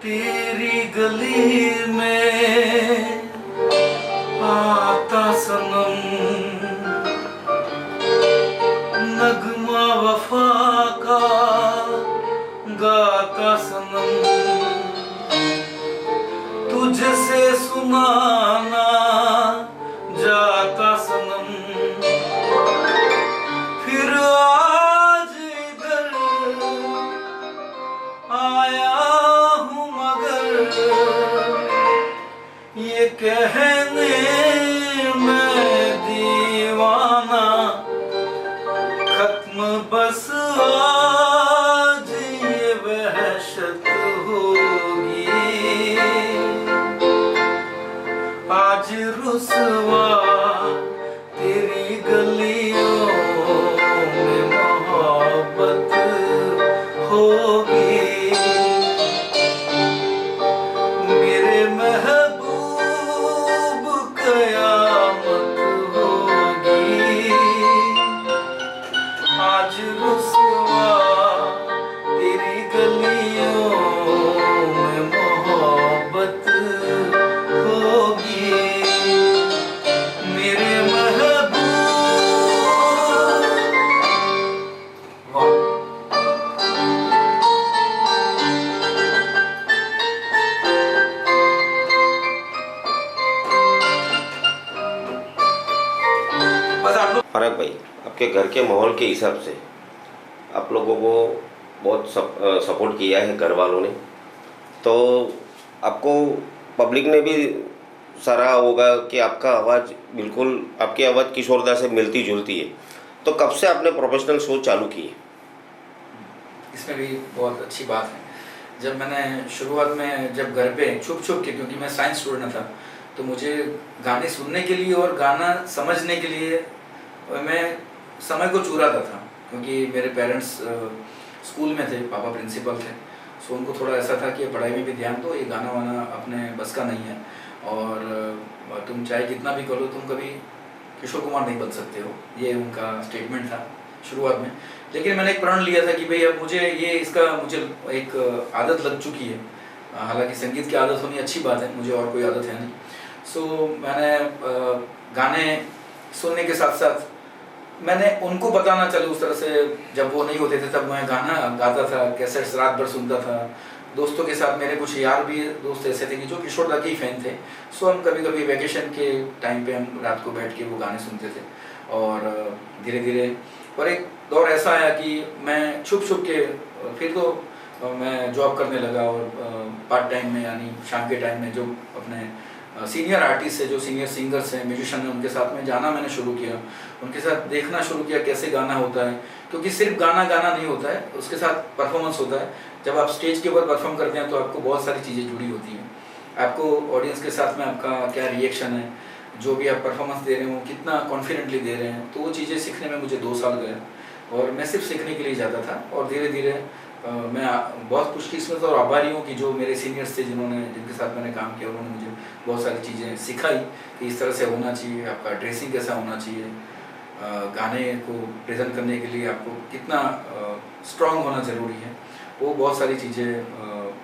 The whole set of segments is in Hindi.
तेरी गली में आता सनम, नगमा वफा का गाता सनम, तुझसे सुनाना जाता सनम। फिर आज इधर आया हूँ मगर ये कहने में दीवाना, खत्म बस आज ये वहशत होगी, आज रुसवा तेरी गलियों में मोहब्बत होगी। मेरे महबूब कयामत होगी, आज रुसवा तेरी गलियों में मोहब्बत होगी। मेरे महबूब फरक भाई, आपके घर के माहौल के हिसाब से आप लोगों को बहुत सपोर्ट किया है घर वालों ने, तो आपको पब्लिक ने भी सराहा होगा कि आपका आवाज़ बिल्कुल, आपकी आवाज़ किशोरदा से मिलती जुलती है। तो कब से आपने प्रोफेशनल शो चालू किए? इसमें भी बहुत अच्छी बात है। जब मैंने शुरुआत में जब घर पे छुप छुप के, क्योंकि मैं साइंस स्टूडेंट था, तो मुझे गाने सुनने के लिए और गाना समझने के लिए मैं समय को चुराता था, क्योंकि मेरे पेरेंट्स स्कूल में थे, पापा प्रिंसिपल थे, सो उनको थोड़ा ऐसा था कि पढ़ाई में भी ध्यान दो, ये गाना वाना अपने बस का नहीं है, और तुम चाहे कितना भी करो तुम कभी किशोर कुमार नहीं बन सकते हो, ये उनका स्टेटमेंट था शुरुआत में। लेकिन मैंने एक प्रण लिया था कि भाई अब मुझे एक आदत लग चुकी है, हालांकि संगीत की आदत होनी अच्छी बात है, मुझे और कोई आदत है नहीं। सो मैंने गाने सुनने के साथ साथ मैंने उनको पता ना चले उस तरह से, जब वो नहीं होते थे तब मैं गाना गाता था, कैसेट्स रात भर सुनता था दोस्तों के साथ। मेरे कुछ यार भी दोस्त ऐसे थे कि जो किशोरदा के ही फैन थे, सो हम कभी कभी वैकेशन के टाइम पे हम रात को बैठ के वो गाने सुनते थे। और धीरे धीरे और एक दौर ऐसा आया कि मैं छुप छुप के, फिर तो मैं जॉब करने लगा, और पार्ट टाइम में यानी शाम के टाइम में जो अपने सीनियर आर्टिस्ट है, जो सीनियर सिंगर्स हैं, म्यूजिशियन हैं, उनके साथ में जाना मैंने शुरू किया, उनके साथ देखना शुरू किया कैसे गाना होता है, क्योंकि सिर्फ गाना गाना नहीं होता है, उसके साथ परफॉर्मेंस होता है। जब आप स्टेज के ऊपर परफॉर्म करते हैं तो आपको बहुत सारी चीज़ें जुड़ी होती हैं, आपको ऑडियंस के साथ में आपका क्या रिएक्शन है, जो भी आप परफॉर्मेंस दे रहे हो कितना कॉन्फिडेंटली दे रहे हैं, तो वो चीज़ें सीखने में मुझे 2 साल गए, और मैं सिर्फ सीखने के लिए जाता था। और धीरे धीरे मैं बहुत खुशकिस्मत और आभारी हूँ कि जो मेरे सीनियर्स थे, जिनके साथ मैंने काम किया, उन्होंने मुझे बहुत सारी चीज़ें सिखाई कि इस तरह से होना चाहिए, आपका ड्रेसिंग कैसा होना चाहिए, गाने को प्रेजेंट करने के लिए आपको कितना स्ट्रांग होना ज़रूरी है। वो बहुत सारी चीज़ें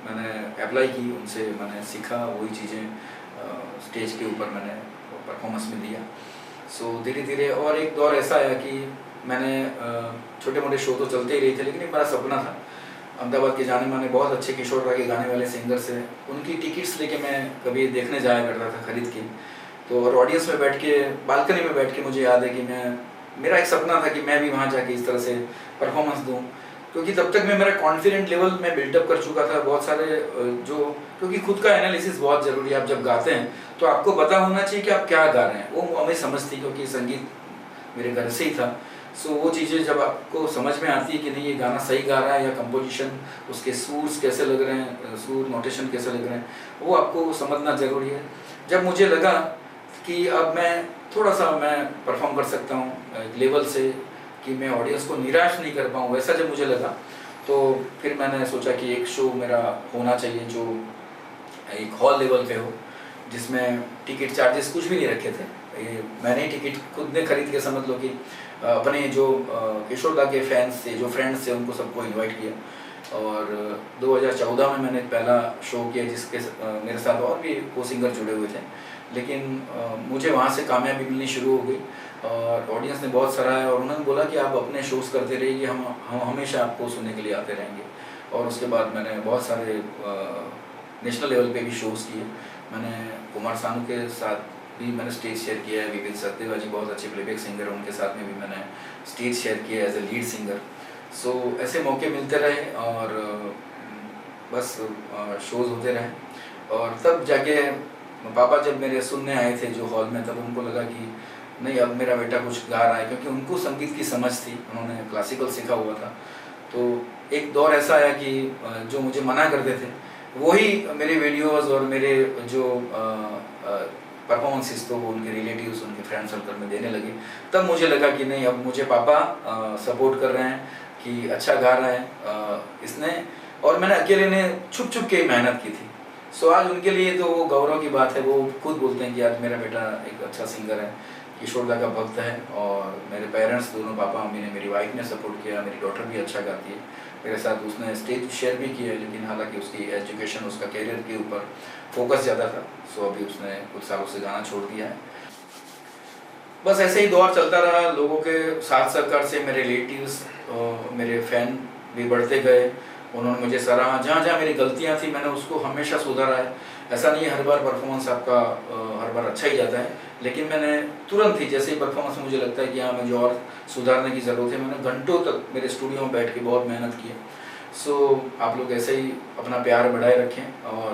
मैंने अप्लाई की, उनसे मैंने सीखा, वही चीज़ें स्टेज के ऊपर मैंने परफॉर्मेंस में दिया। सो धीरे धीरे और एक दौर ऐसा आया कि मैंने छोटे मोटे शो तो चलते ही रहे थे, लेकिन एक बड़ा सपना था, अहमदाबाद के जाने माने बहुत अच्छे किशोरदा के गाने वाले सिंगर्स हैं, उनकी टिकट्स लेके मैं कभी देखने जाया करता था खरीद के। तो और ऑडियंस में बैठ के, बालकनी में बैठ के, मुझे याद है कि मेरा एक सपना था कि मैं भी वहाँ जाके इस तरह से परफॉर्मेंस दूँ, क्योंकि तब तक मैं मेरा कॉन्फिडेंट लेवल मैं बिल्टअप कर चुका था। बहुत सारे क्योंकि खुद का एनालिसिस बहुत ज़रूरी है, आप जब गाते हैं तो आपको पता होना चाहिए कि आप क्या गा रहे हैं, वो हमें समझ थी, क्योंकि संगीत मेरे घर से ही था। सो वो चीज़ें जब आपको समझ में आती है कि नहीं ये गाना सही गा रहा है, या कंपोजिशन, उसके सूर्स कैसे लग रहे हैं, सूर नोटेशन कैसे लग रहे हैं, वो आपको समझना ज़रूरी है। जब मुझे लगा कि अब मैं थोड़ा सा मैं परफॉर्म कर सकता हूँ एक लेवल से, कि मैं ऑडियंस को निराश नहीं कर पाऊँ, वैसा जब मुझे लगा, तो फिर मैंने सोचा कि एक शो मेरा होना चाहिए जो एक हॉल लेवल पे हो, जिसमें टिकट चार्जेस कुछ भी नहीं रखे थे। मैंने ही टिकट खुद ने खरीद के, समझ लो कि अपने जो किशोरदा के फैंस थे, जो फ्रेंड्स थे, उनको सबको इनवाइट किया और 2014 में मैंने पहला शो किया जिसके मेरे साथ और भी को सिंगर जुड़े हुए थे, लेकिन मुझे वहाँ से कामयाबी मिलनी शुरू हो गई और ऑडियंस ने बहुत सराहा और उन्होंने बोला कि आप अपने शोज़ करते रहिए, हम हमेशा आपको सुनने के लिए आते रहेंगे। और उसके बाद मैंने बहुत सारे नेशनल लेवल पे भी शोज़ किए। मैंने कुमार सानू के साथ भी मैंने स्टेज शेयर किया है, विविध सत्यदेवा जी बहुत अच्छे प्लेबैक सिंगर हैं, उनके साथ में भी मैंने स्टेज शेयर किया एज ए लीड सिंगर। सो ऐसे मौके मिलते रहे और बस शोज़ होते रहे। और तब जाके पापा जब मेरे सुनने आए थे जो हॉल में, तब उनको लगा कि नहीं अब मेरा बेटा कुछ गा रहा है, क्योंकि उनको संगीत की समझ थी, उन्होंने क्लासिकल सीखा हुआ था। तो एक दौर ऐसा आया कि जो मुझे मना करते थे वही मेरे वीडियोस और मेरे जो परफॉर्मेंसेस तो वो उनके रिलेटिव्स, उनके फ्रेंड सर्कल में देने लगे। तब मुझे लगा कि नहीं अब मुझे पापा सपोर्ट कर रहे हैं कि अच्छा गा रहा है इसने, और मैंने अकेले ने छुप छुप के मेहनत की थी। सो आज उनके लिए तो वो गौरव की बात है, वो खुद बोलते हैं कि आज मेरा बेटा एक अच्छा सिंगर है, किशोर दा का भक्त है। और मेरे पेरेंट्स दोनों, पापा मम्मी ने, मेरी वाइफ ने सपोर्ट किया। मेरी डॉटर भी अच्छा गाती है मेरे साथ, उसने स्टेज शेयर भी किया है, लेकिन हालांकि उसकी एजुकेशन, उसका करियर के ऊपर फोकस ज़्यादा था। सो अभी उसने कुछ सालों से गाना छोड़ दिया है। बस ऐसे ही दौर चलता रहा, लोगों के साथ सहकार से मेरे रिलेटिव्स, मेरे फैन भी बढ़ते गए। उन्होंने मुझे सराहा, जहाँ जहाँ मेरी गलतियाँ थी मैंने उसको हमेशा सुधारा है। ऐसा नहीं है हर बार परफॉर्मेंस आपका हर बार अच्छा ही जाता है, लेकिन मैंने तुरंत ही जैसे ही परफॉर्मेंस में मुझे लगता है कि हाँ मुझे और सुधारने की ज़रूरत है, मैंने घंटों तक मेरे स्टूडियो में बैठ के बहुत मेहनत की है। सो आप लोग ऐसे ही अपना प्यार बढ़ाए रखें और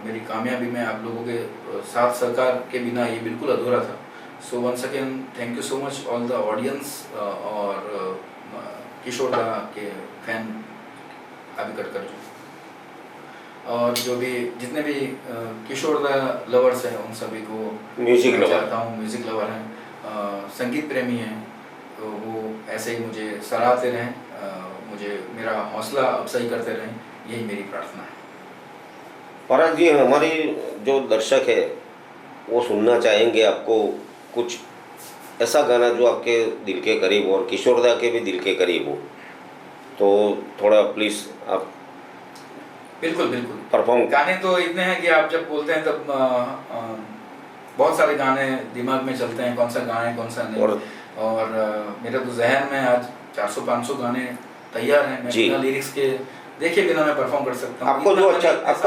मेरी कामयाबी में आप लोगों के साथ सहकार के बिना ये बिल्कुल अधूरा था। So once again thank you so much all the audience और किशोर दा के फैन अभी कट कर और जो भी जितने भी किशोर दा लवर्स हैं उन सभी को म्यूजिक लवर चाहता हूँ, म्यूजिक लवर हैं, संगीत प्रेमी हैं, तो वो ऐसे ही मुझे सराहते रहें, मुझे मेरा हौसला अफजाई करते रहें, यही मेरी प्रार्थना है। पराग जी, हमारी जो दर्शक है वो सुनना चाहेंगे आपको कुछ ऐसा गाना जो आपके दिल के करीब हो और किशोर दा के भी दिल के करीब हो, तो थोड़ा प्लीज़ आप बिल्कुल बिल्कुल परफॉर्म। गाने तो इतने हैं कि आप जब बोलते हैं तब बहुत सारे गाने दिमाग में चलते हैं, कौन सा गाएं कौन सा नहीं। और मेरा तो जहन में आज 400-500 गाने तैयार हैं, मैं बिना लिरिक्स के देखे बिना मैं परफॉर्म कर सकता हूँ। आपको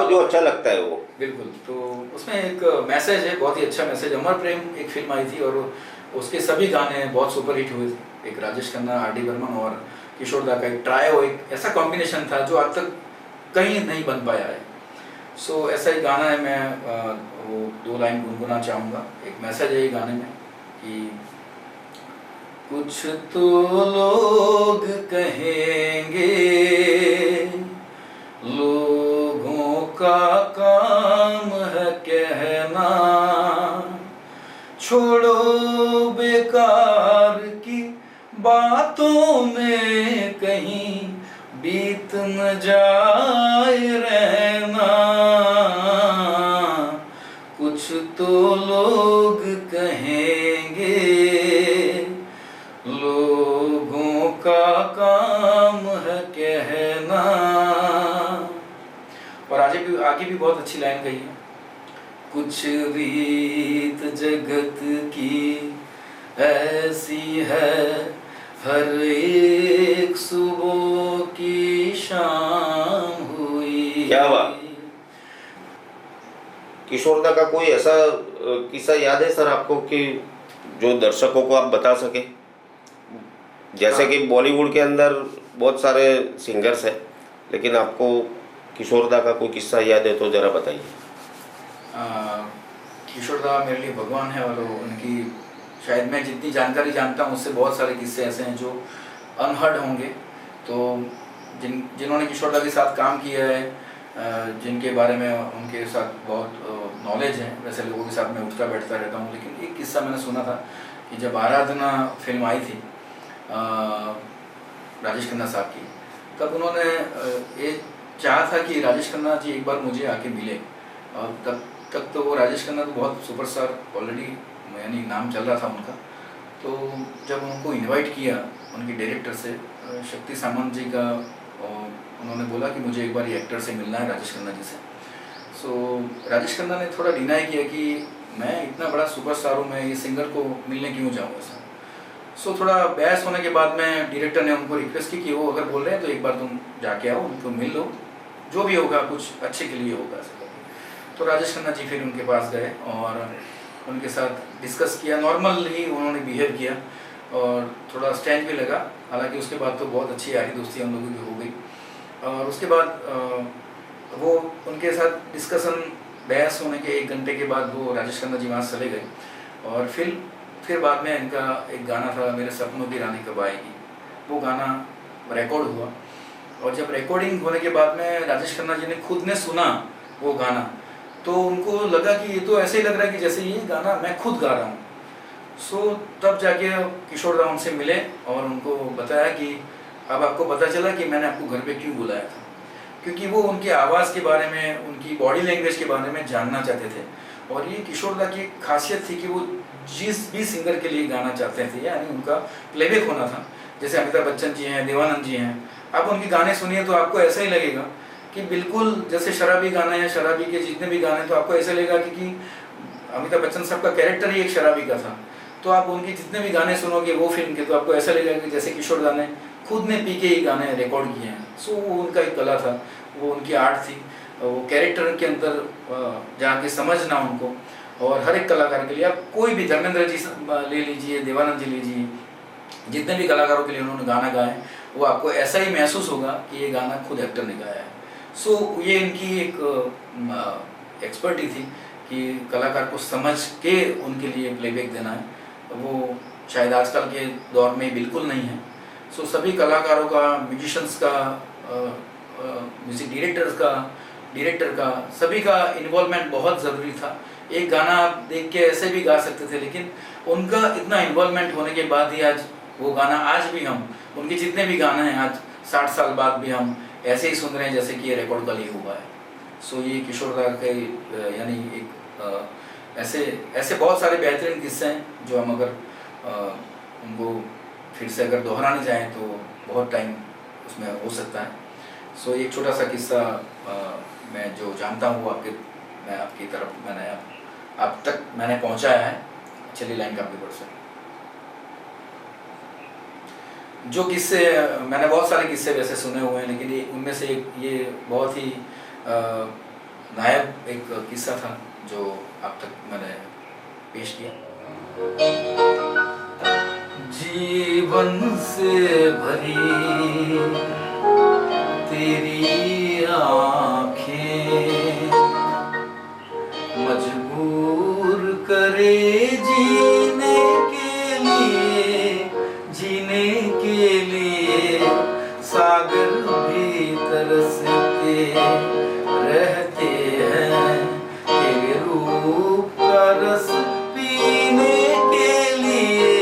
जो अच्छा लगता है वो बिल्कुल। तो उसमें एक मैसेज है, बहुत ही अच्छा मैसेज। अमर प्रेम एक फिल्म आई थी और उसके सभी गाने बहुत सुपरहिट हुए थे। एक राजेश खन्ना, आर डी बर्मन और किशोर दा का एक ट्रायो, एक ऐसा कॉम्बिनेशन था जो आज तक कहीं नहीं बन पाया है। सो ऐसा ही गाना है, मैं वो 2 लाइन गुनगुना चाहूँगा। एक मैसेज है ये गाने में कि कुछ तो लोग कहेंगे, लोगों का काम है कहना, छोड़ो बेकार की बातों में कहीं बीत न जाए रहना। कुछ तो लोग कहेंगे, लोगों का काम है कहना। और आगे भी बहुत अच्छी लाइन कही है। कुछ रीत जगत की ऐसी है, हर एक सुबह की शाम हुई। क्या बात। किशोर दा का कोई ऐसा किस्सा याद है सर आपको कि जो दर्शकों को आप बता सके? जैसे कि बॉलीवुड के अंदर बहुत सारे सिंगर्स हैं, लेकिन आपको किशोर दा का कोई किस्सा याद है तो ज़रा बताइए। किशोर दा मेरे लिए भगवान है और उनकी शायद मैं जितनी जानकारी जानता हूँ उससे बहुत सारे किस्से ऐसे हैं जो अनहर्ड होंगे। तो जिन्होंने किशोर दा के साथ काम किया है, जिनके बारे में उनके साथ बहुत नॉलेज है, वैसे लोगों के साथ मैं उठता बैठता रहता हूँ। लेकिन एक किस्सा मैंने सुना था कि जब आराधना फिल्म आई थी राजेश खन्ना साहब की, तब उन्होंने ये चाहा था कि राजेश खन्ना जी एक बार मुझे आके मिले। और तब तक तो वो राजेश खन्ना तो बहुत सुपरस्टार ऑलरेडी, यानी नाम चल रहा था उनका। तो जब उनको इनवाइट किया उनके डायरेक्टर से, शक्ति सामंत जी का और उन्होंने बोला कि मुझे एक बार ये एक्टर से मिलना है, राजेश खन्ना जी से। सो राजेश खन्ना ने थोड़ा डिनाई किया कि मैं इतना बड़ा सुपरस्टार हूँ, मैं ये सिंगर को मिलने क्यों जाऊँगा सर। सो थोड़ा बहस होने के बाद में डायरेक्टर ने उनको रिक्वेस्ट की कि वो अगर बोल रहे हैं तो एक बार तुम जाके आओ, उनको मिल लो, जो भी होगा कुछ अच्छे के लिए होगा सर। तो राजेश खन्ना जी फिर उनके पास गए और उनके साथ डिस्कस किया, नॉर्मल ही उन्होंने बिहेव किया और थोड़ा स्टैंड भी लगा। हालांकि उसके बाद तो बहुत अच्छी यारी दोस्ती हम लोगों की हो गई। और उसके बाद वो उनके साथ डिस्कशन बहस होने के 1 घंटे के बाद वो राजेश खन्ना जी वहाँ से चले गए। और फिर बाद में इनका एक गाना था, मेरे सपनों की रानी कब आएगी, वो गाना रिकॉर्ड हुआ। और जब रिकॉर्डिंग होने के बाद में राजेश खन्ना जी ने खुद ने सुना वो गाना, तो उनको लगा कि ये तो ऐसे ही लग रहा है कि जैसे ये गाना मैं खुद गा रहा हूँ। सो तब जाके किशोर दा उनसे मिले और उनको बताया कि अब आपको पता चला कि मैंने आपको घर पे क्यों बुलाया था, क्योंकि वो उनकी आवाज़ के बारे में, उनकी बॉडी लैंग्वेज के बारे में जानना चाहते थे। और ये किशोर दा की खासियत थी कि वो जिस भी सिंगर के लिए गाना चाहते थे, यानी उनका प्लेबैक होना था। जैसे अमिताभ बच्चन जी हैं, देवानंद जी हैं, आप उनके गाने सुनिए तो आपको ऐसा ही लगेगा कि बिल्कुल जैसे शराबी गाने हैं, शराबी के जितने भी गाने तो आपको ऐसा लगेगा कि अमिताभ बच्चन साहब का कैरेक्टर ही एक शराबी का था। तो आप उनके जितने भी गाने सुनोगे वो फिल्म के, तो आपको ऐसा लगेगा कि जैसे किशोर दा ने खुद ने पी के ही गाने रिकॉर्ड किए हैं। सो वो उनका एक कला था, वो उनकी आर्ट थी, वो कैरेक्टर के अंदर जाके समझना उनको। और हर एक कलाकार के लिए, आप कोई भी धर्मेंद्र जी ले लीजिए, देवानंद जी लीजिए, जितने भी कलाकारों के लिए उन्होंने गाना गाए, वो आपको ऐसा ही महसूस होगा कि ये गाना खुद एक्टर ने गाया है। सो ये इनकी एक एक्सपर्टी थी कि कलाकार को समझ के उनके लिए प्लेबैक देना है, वो शायद आजकल के दौर में बिल्कुल नहीं है। सो सभी कलाकारों का, म्यूजिशंस का, म्यूजिक डायरेक्टर का सभी का इन्वॉल्वमेंट बहुत ज़रूरी था। एक गाना आप देख के ऐसे भी गा सकते थे, लेकिन उनका इतना इन्वॉल्वमेंट होने के बाद ही आज वो गाना, आज भी हम उनके जितने भी गाने हैं आज 60 साल बाद भी हम ऐसे ही सुन रहे हैं जैसे कि ये रिकॉर्ड कल ही हुआ है। सो ये किशोर दा के यानी एक ऐसे बहुत सारे बेहतरीन किस्से हैं जो हम अगर उनको फिर से अगर दोहराने जाएं तो बहुत टाइम उसमें हो सकता है। सो एक छोटा सा किस्सा मैं जो जानता हूँ मैं आपकी तरफ आप तक मैंने पहुँचाया है। चलिए लाइन का आपके से जो किस्से, मैंने बहुत सारे किस्से वैसे सुने हुए हैं, लेकिन उनमें से ये बहुत ही नायाब एक किस्सा था जो आप तक मैंने पेश किया। जीवन से भरी तेरी आँखें मजबूर करे जीने के लिए सागर भी तरसते रहते हैं तेरे रूप का रस पीने के लिए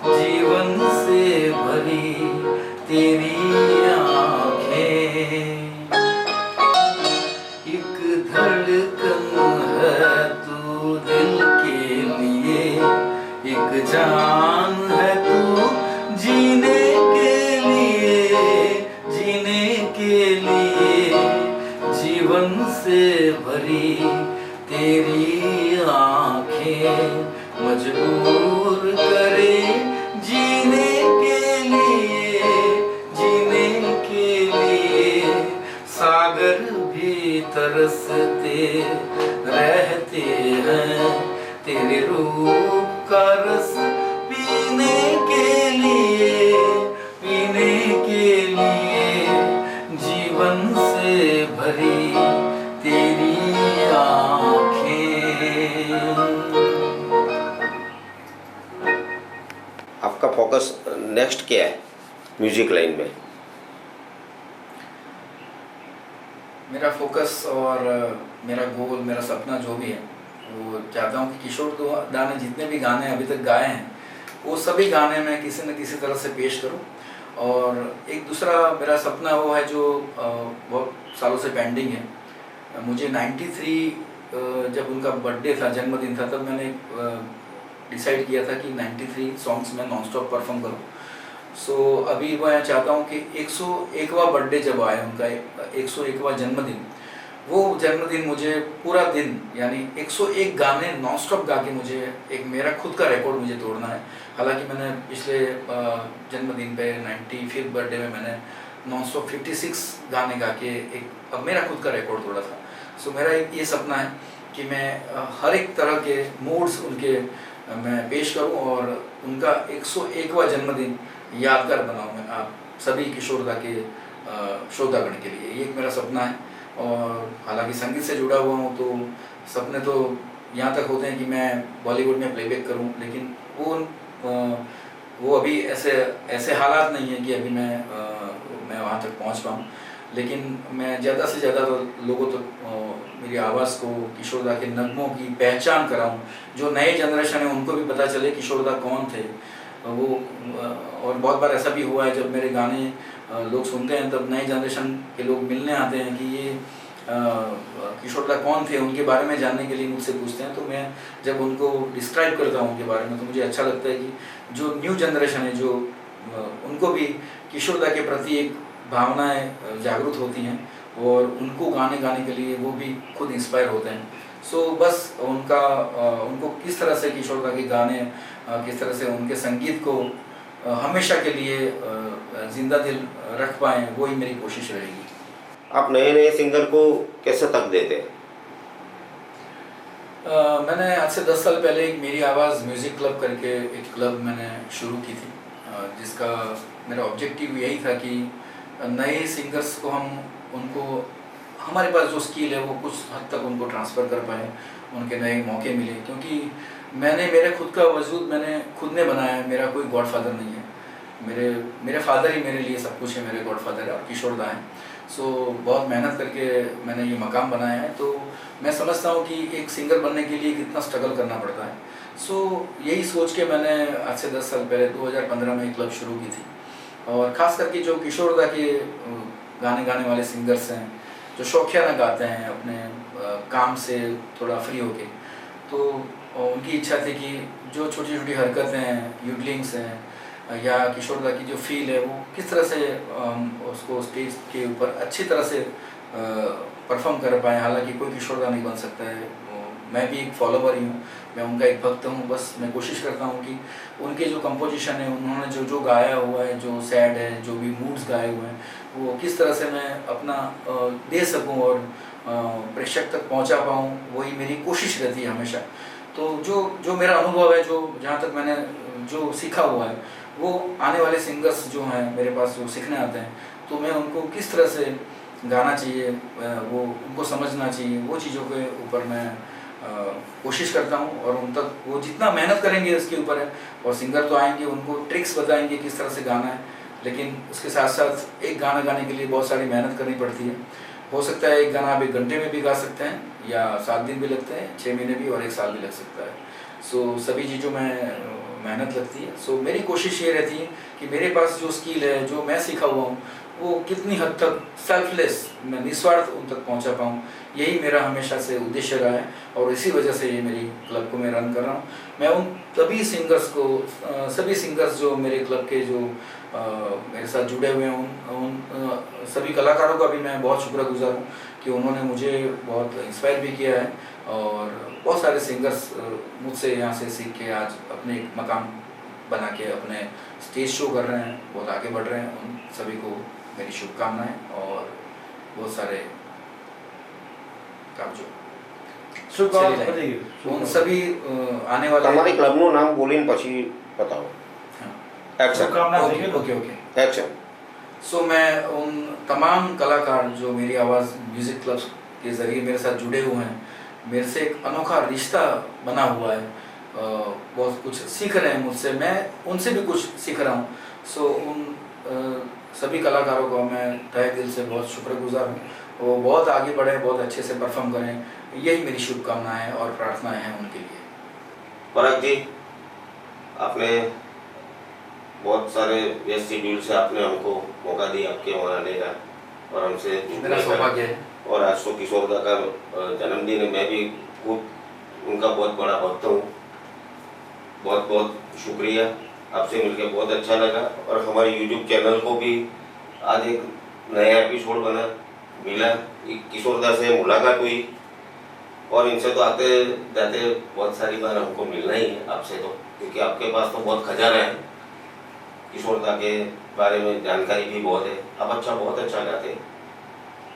जीवन से भरी तेरी आँखें। एक धड़कन है तू दिल के लिए, एक जान है तू जीने के लिए जीवन से भरी तेरी आँखें मजबूर करे जीने के लिए सागर भी तरसते रहते हैं तेरे रूप का रस पीने के लिए जीवन से भरी तेरी आँखें। आपका फोकस नेक्स्ट क्या है म्यूजिक लाइन में? मेरा फोकस और मेरा गोल, मेरा सपना जो भी है, वो चाहता हूँ कि किशोर दा ने जितने भी गाने अभी तक गाए हैं वो सभी गाने मैं किसी न किसी तरह से पेश करूँ। और एक दूसरा मेरा सपना वो है जो बहुत सालों से पेंडिंग है। मुझे 93 जब उनका बर्थडे था, जन्मदिन था, तब मैंने डिसाइड किया था कि 93 सॉन्ग्स मैं नॉन स्टॉप परफॉर्म करूँ। सो अभी मैं चाहता हूँ कि 101वां बर्थडे जब आए उनका, 101वां जन्मदिन, वो जन्मदिन मुझे पूरा दिन यानी 101 गाने नॉन स्टॉप गा के मुझे एक मेरा खुद का रिकॉर्ड मुझे तोड़ना है। हालांकि मैंने पिछले जन्मदिन पे 95th बर्थडे में मैंने नॉन स्टॉप 56 गाने गा के एक अब मेरा खुद का रिकॉर्ड तोड़ा था। सो मेरा ये सपना है कि मैं हर एक तरह के मूड्स उनके मैं पेश करूं और उनका 101वां जन्मदिन यादगार बनाऊं मैं आप सभी किशोरदा के श्रोतागण के लिए। ये एक मेरा सपना है। और हालांकि संगीत से जुड़ा हुआ हूँ तो सपने तो यहाँ तक होते हैं कि मैं बॉलीवुड में प्लेबैक करूँ, लेकिन वो अभी ऐसे हालात नहीं है कि अभी मैं वहाँ तक पहुँच पाऊँ। लेकिन मैं ज़्यादा से ज़्यादा लोगों तक मेरी आवाज़ को, किशोरदा के नगमों की पहचान कराऊं। जो नए जनरेशन है उनको भी पता चले किशोरदा कौन थे वो। और बहुत बार ऐसा भी हुआ है जब मेरे गाने लोग सुनते हैं तब नए जनरेशन के लोग मिलने आते हैं कि ये किशोरदा कौन थे, उनके बारे में जानने के लिए मुझसे पूछते हैं। तो मैं जब उनको डिस्क्राइब करता हूँ उनके बारे में तो मुझे अच्छा लगता है कि जो न्यू जनरेशन है जो उनको भी किशोरदा के प्रति एक भावनाएं जागरूक होती हैं और उनको गाने गाने के लिए वो भी खुद इंस्पायर होते हैं। सो बस उनको किस तरह से किशोरदा के गाने, किस तरह से उनके संगीत को हमेशा के लिए जिंदा दिल रख पाएँ, वही मेरी कोशिश रहेगी। आप नए नए सिंगर को कैसे तक देते हैं? मैंने आज से 10 साल पहले एक मेरी आवाज़ म्यूज़िक क्लब करके एक क्लब मैंने शुरू की थी, जिसका मेरा ऑब्जेक्टिव यही था कि नए सिंगर्स को उनको हमारे पास जो स्किल है वो कुछ हद तक उनको ट्रांसफ़र कर पाएँ, उनके नए मौके मिले। क्योंकि मेरे खुद का वजूद मैंने खुद ने बनाया है, मेरा कोई गॉडफादर नहीं है। मेरे फादर ही मेरे लिए सब कुछ है, मेरे गॉडफादर और किशोरदा हैं। सो बहुत मेहनत करके मैंने ये मकाम बनाया है। तो मैं समझता हूँ कि एक सिंगर बनने के लिए कितना स्ट्रगल करना पड़ता है। सो यही सोच के मैंने आज से 10 साल पहले 2015 में एक क्लब शुरू की थी। और ख़ास करके जो किशोरदा के गाने गाने वाले सिंगर्स हैं, जो शौकियाना गाते हैं अपने काम से थोड़ा फ्री होके, तो उनकी इच्छा थी कि जो छोटी छोटी हरकतें हैं, यूडलिंग्स हैं या किशोरदा की जो फील है वो किस तरह से उसको स्टेज के ऊपर अच्छी तरह से परफॉर्म कर पाएँ। हालांकि कोई किशोरदा नहीं बन सकता है, मैं भी एक फॉलोवर ही हूँ, मैं उनका एक भक्त हूँ। बस मैं कोशिश करता हूँ कि उनके जो कंपोजिशन है, उन्होंने जो गाया हुआ है, जो सैड है, जो भी मूड्स गाए हुए हैं, वो किस तरह से मैं अपना दे सकूँ और प्रेक्षक तक पहुँचा पाऊँ, वही मेरी कोशिश रहती है हमेशा। तो जो मेरा अनुभव है, जो जहाँ तक मैंने जो सीखा हुआ है, वो आने वाले सिंगर्स जो हैं मेरे पास जो सीखने आते हैं, तो मैं उनको किस तरह से गाना चाहिए, वो उनको समझना चाहिए, वो चीज़ों के ऊपर मैं कोशिश करता हूँ। और उन तक वो जितना मेहनत करेंगे उसके ऊपर है। और सिंगर तो आएंगे, उनको ट्रिक्स बताएंगे किस तरह से गाना है, लेकिन उसके साथ साथ एक गाना गाने के लिए बहुत सारी मेहनत करनी पड़ती है। हो सकता है एक गाना आप 1 घंटे में भी गा सकते हैं, या 7 दिन भी लगते हैं, 6 महीने भी, और 1 साल भी लग सकता है। सो सभी चीज़ों में मेहनत लगती है। सो मेरी कोशिश ये रहती है कि मेरे पास जो स्किल है, जो मैं सीखा हुआ हूँ, वो कितनी हद तक सेल्फलेस, मैं निस्वार्थ उन तक पहुँचा पाऊँ, यही मेरा हमेशा से उद्देश्य रहा है। और इसी वजह से ये मेरी क्लब को मैं रन कर रहा हूँ। मैं उन सभी सिंगर्स को, सभी सिंगर्स जो मेरे क्लब के जो मेरे साथ जुड़े हुए हैं, उन सभी कलाकारों का भी मैं बहुत शुक्रगुजार हूँ कि उन्होंने मुझे बहुत इंस्पायर भी किया है। और बहुत सारे सिंगर्स मुझसे यहाँ से सीख के आज अपने एक मकाम बना के अपने स्टेज शो कर रहे हैं, बहुत आगे बढ़ रहे हैं। उन सभी को मेरी शुभकामनाएं और बहुत सारे काम जो उन सभी आने वाले તમારી ક્લબનું નામ બોલીને પછી બતાવો. Okay action. सो मैं उन तमाम कलाकार जो मेरी आवाज़ म्यूज़िक क्लब के ज़रिए मेरे साथ जुड़े हुए हैं, मेरे से एक अनोखा रिश्ता बना हुआ है, बहुत कुछ सीख रहे हैं मुझसे, मैं उनसे भी कुछ सीख रहा हूँ। सो उन सभी कलाकारों को मैं तहे दिल से बहुत शुक्रगुजार हूँ। वो बहुत आगे बढ़ें, बहुत अच्छे से परफॉर्म करें, यही मेरी शुभकामनाएं और प्रार्थनाएं हैं उनके लिए। पराग जी, आपने बहुत सारे व्यस्त शेड्यूल से आपने हमको मौका दिया आपके वहाँ आने का और हमसे मेरा सौभाग्य है। और आज तो किशोरदा का जन्मदिन है, मैं भी खूब उनका बहुत बड़ा भक्त हूँ। बहुत बहुत शुक्रिया आपसे मिलकर बहुत अच्छा लगा और हमारे यूट्यूब चैनल को भी आज एक नया एपिसोड बना मिला, किशोर दा से मुलाकात हुई और इनसे तो आते जाते बहुत सारी बार हमको मिलना ही है आपसे, तो क्योंकि आपके पास तो बहुत खजाना है, किशोर दा के बारे में जानकारी भी बहुत है, आप बहुत अच्छा गाते हैं,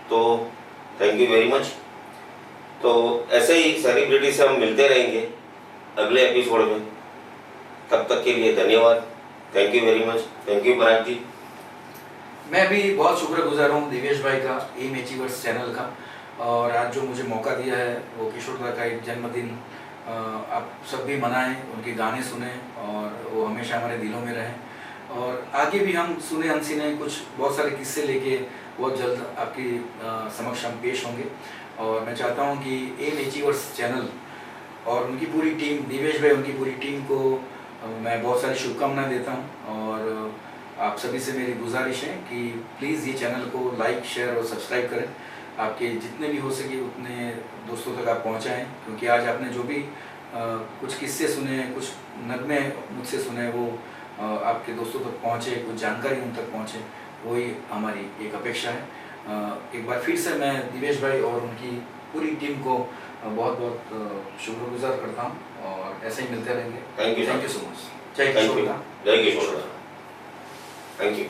तो थैंक यू वेरी मच। तो ऐसे ही सेलिब्रिटी से हम मिलते रहेंगे अगले एपिसोड में, तब तक के लिए धन्यवाद, thank you very much, thank you Parag ji. मैं भी बहुत शुक्रगुजार हूँ दिवेश भाई का, एम अचीवर्स चैनल का, और आज जो मुझे मौका दिया है वो किशोर दा का एक जन्मदिन आप सब भी मनाएं, उनके गाने सुने और वो हमेशा हमारे दिलों में रहें, और आगे भी हम सुने अनसुने कुछ बहुत सारे किस्से लेके बहुत जल्द आपकी समक्ष हम पेश होंगे। और मैं चाहता हूँ कि एम अचीवर्स चैनल और उनकी पूरी टीम, दिवेश भाई उनकी पूरी टीम को मैं बहुत सारी शुभकामनाएं देता हूँ, और आप सभी से मेरी गुजारिश है कि प्लीज़ ये चैनल को लाइक, शेयर और सब्सक्राइब करें, आपके जितने भी हो सके उतने दोस्तों तक आप पहुँचाएँ, क्योंकि आज आपने जो भी कुछ किस्से सुने, कुछ नगमे मुझसे सुने, वो आपके दोस्तों तक पहुँचे, कुछ जानकारी उन तक पहुँचे, वही हमारी एक अपेक्षा है। एक बार फिर से मैं दिवेश भाई और उनकी पूरी टीम को बहुत बहुत शुक्रगुजार करता हूँ, और ऐसे ही मिलते रहेंगे। Thank you so much. जय किशोर दा, किशोर दा। Thank you.